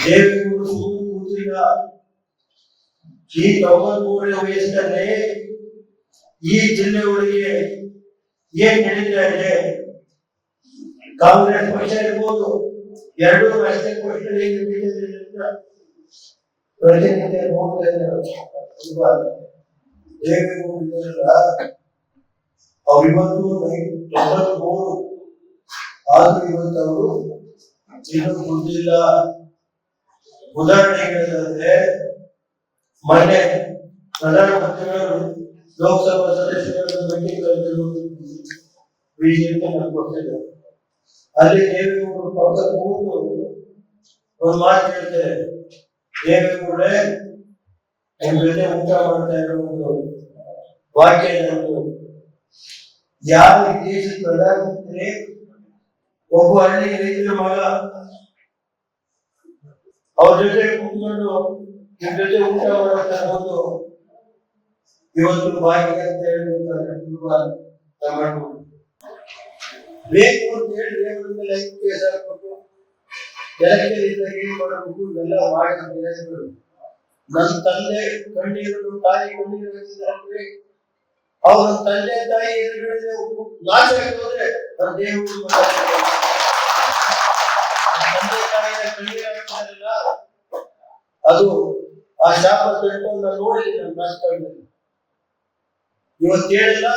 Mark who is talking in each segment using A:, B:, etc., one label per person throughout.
A: ದೇವೇಗೌಡರು ಕೂತಿಲ್ಲ. ಈ 93ನೇ ವಯಸ್ಸಿನಲ್ಲಿ ಈ ಜಿಲ್ಲೆ ಒಳಗೆ ಏನ್ ನಡೀತಾ ಇದೆ, ಕಾಂಗ್ರೆಸ್ ಪಕ್ಷ ಇರ್ಬೋದು, ಎರಡೂ ರಾಷ್ಟ್ರೀಯ ಪಕ್ಷಗಳು ಏನ್ ನಡೀತಿದೆ ಅಂತ ಪ್ರತಿನಿತ್ಯ ನೋಡ್ತಾ ಇದ್ದಾರೆ. ದೇವೇಗೌಡರ ಅವರಿವತ್ತು 93 ಆದ್ರೂ ಇವತ್ತು ಅವರು ಇನ್ನೂ ಕುಂದಿಲ್ಲ. ಉದಾಹರಣೆ ಹೇಳಿದ್ರೆ ಮೊನ್ನೆ ಪ್ರಧಾನಮಂತ್ರಿಗಳು ಲೋಕಸಭಾ ಸದಸ್ಯರನ್ನು ಭೇಟಿ ಕರೆದರು, ಬಿಜೆಪಿ ಪಕ್ಷದ. ಅಲ್ಲಿ ದೇವೇಗೌಡರು ಪಕ್ಕ ಕೂತು ಒಂದು ಮಾತು ಹೇಳ್ತಾರೆ, ದೇವೇಗೌಡರೇ ನಿಮ್ ಜೊತೆ ಊಟ ಮಾಡ್ತಾ ಇರೋ ಒಂದು ವಾಕ್ಯ ನಮ್ದು, ಯಾವ ದೇಶದ ಪ್ರಧಾನಮಂತ್ರಿ ಒಬ್ಬ ಹಳ್ಳಿ ರೈತರ ಮಗ ಅವ್ರ ಜೊತೆ ಕೂತ್ಕೊಂಡು ನಿಮ್ ಜೊತೆ ಊಟ ಮಾಡ್ತಾ ಇರೋದು ಇವತ್ತು ಭಾಗ್ಯ ಅಂತ ಹೇಳ್ತಾರೆ. ಬೇಕು ಅಂತ ಹೇಳಿ ದೇವರ ಮೇಲೆ ಕೇಸ್ ಹಾಕ್ಬೇಕು, ಎಲೆಕ್ಷನ್ ಇದ್ದಾಗ ಏನ್ ಮಾಡಬೇಕು ಇವೆಲ್ಲ ಮಾಡಿದ್ರು. ನನ್ನ ತಂದೆ ಕಣ್ಣೀರು ತಾಯಿ ಕಣ್ಣೀರು ಹಾಕಿದ್ರೆ ಅವ್ರ ತಂದೆ ತಾಯಿ ಎದುರುಗಡೆ ನಾಶ ಹೋದ್ರೆ ನನ್ನ ದೇವರು ತಂದೆ ತಾಯಿಯ ಕಣ್ಣೀರು ಹಾಕ್ತಾರಲ್ಲ, ಅದು ಆ ಶಾಪ ತಟ್ಟು ನಾನು ನೋಡಿದ್ದೀನಿ ನನ್ನ ರಾಜಕಾರಣದಲ್ಲಿ. ಇವತ್ತೇಳಿಲ್ಲ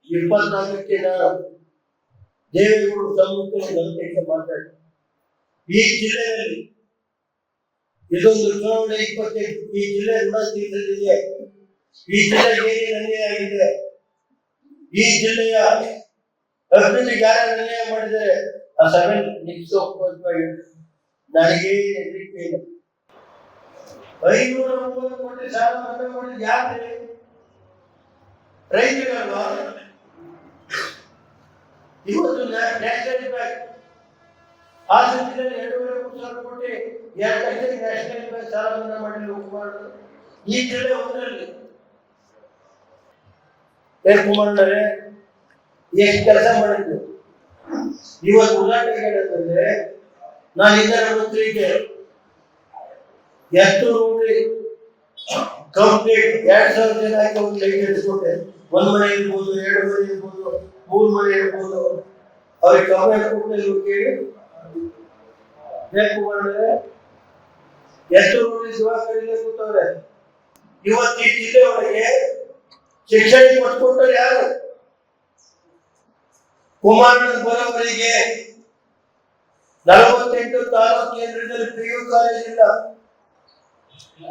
A: 24ಕ್ಕೆ ನಾನು ದೇವೇಗೌಡರು ಸಮ್ಮುಖ ಮಾತಾಡಿ ಈ ಜಿಲ್ಲೆಯಲ್ಲಿ ಇದೊಂದು ಚುನಾವಣೆ 28 ಈ ಜಿಲ್ಲೆ ಋಣ ತೀರಿಸಲಿದೆ. ಈ ಜಿಲ್ಲೆಗೆ ಏನೇನು ಅನ್ಯಾಯ ಆಗಿದೆ, ಈ ಜಿಲ್ಲೆಯ ಅಭಿವೃದ್ಧಿಗೆ ಯಾರು ಅನ್ಯಾಯ ಮಾಡಿದರೆ ಆ ಸಭೆ ನಿಲ್ಲಿಸೋಕೆ ನನಗೆ ಹೆದರಿಕೆ ಇಲ್ಲ. 530 ಕೋಟಿ ಸಾಲ ಮನ್ನಾ ಮಾಡಿದ ಯಾಕೆ? ರೈತರಲ್ವಾ? ಇವತ್ತು ನ್ಯಾಷನಲ್ ಬ್ಯಾಂಕ್ ಆ ಜಿಲ್ಲೆಯಲ್ಲಿ 2,500 ಕೋಟಿ 2 ಲಕ್ಷ ನ್ಯಾಷನಲ್ ಬ್ಯಾಂಕ್ ಸಾಲ ಮನ್ನಾ ಮಾಡಲು ಕುಮಾರಣ್ಣ ಈ ಜಿಲ್ಲೆ ಒಂದರಲ್ಲಿ ಕುಮಾರಣ್ಣರೇ ಎಷ್ಟು ಕೆಲಸ ಮಾಡಿದ್ರು. ಇವತ್ತು ಉದಾಹರಣೆ ಹೇಳಿದ್ರೆ ನಾನು ಇಂಧನ ಮಂತ್ರಿಗೆ ಎಷ್ಟು ನೋಡಿ ಕಂಪ್ಲೀಟ್ 2,000 ಜನ ಆಗಿ ಒಂದು ಲೈಟ್ ಇಳಿಸ್ಕೊಟ್ಟೆ. 1 ಮನೆ ಇರ್ಬೋದು, 2 ಮನೆ ಇರ್ಬೋದು, 3 ಮನೆ ಇರ್ಬೋದು, ಅವ್ರಿಗೆ ಕಮ್ಮಿ ಕೊಟ್ಟು ಕೇಳಿ ಕುಮಾರಣ್ಣರೇ ಎಷ್ಟು ನೋಡಿ ಜವಾಬ್ದಾರಿ ಕೂತವ್ರೆ. ಇವತ್ತು ಈ ಜಿಲ್ಲೆ ಒಳಗೆ ಶಿಕ್ಷಣ ಕೊಟ್ಟರು ಯಾರು? ಕುಮಾರಣ್ಣ ಬರೋವರಿಗೆ 48 ತಾಲೂಕು ಕೇಂದ್ರದಲ್ಲಿ PU ಕಾಲೇಜ್ ಇಲ್ಲ.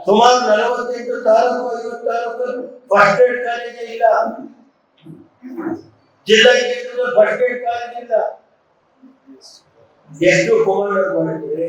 A: ಸುಮಾರು 48 taluk 50 taluk first aid college ಇಲ್ಲ. ಜಿಲ್ಲಾ ಕೇಂದ್ರದ ಫಸ್ಟ್ ಏಡ್ ಕಾಲೇಜ್ ಇಲ್ಲ. ಎಷ್ಟು ಕುಮಾರಣ್ಣ ಮಾಡಿದ್ರೆ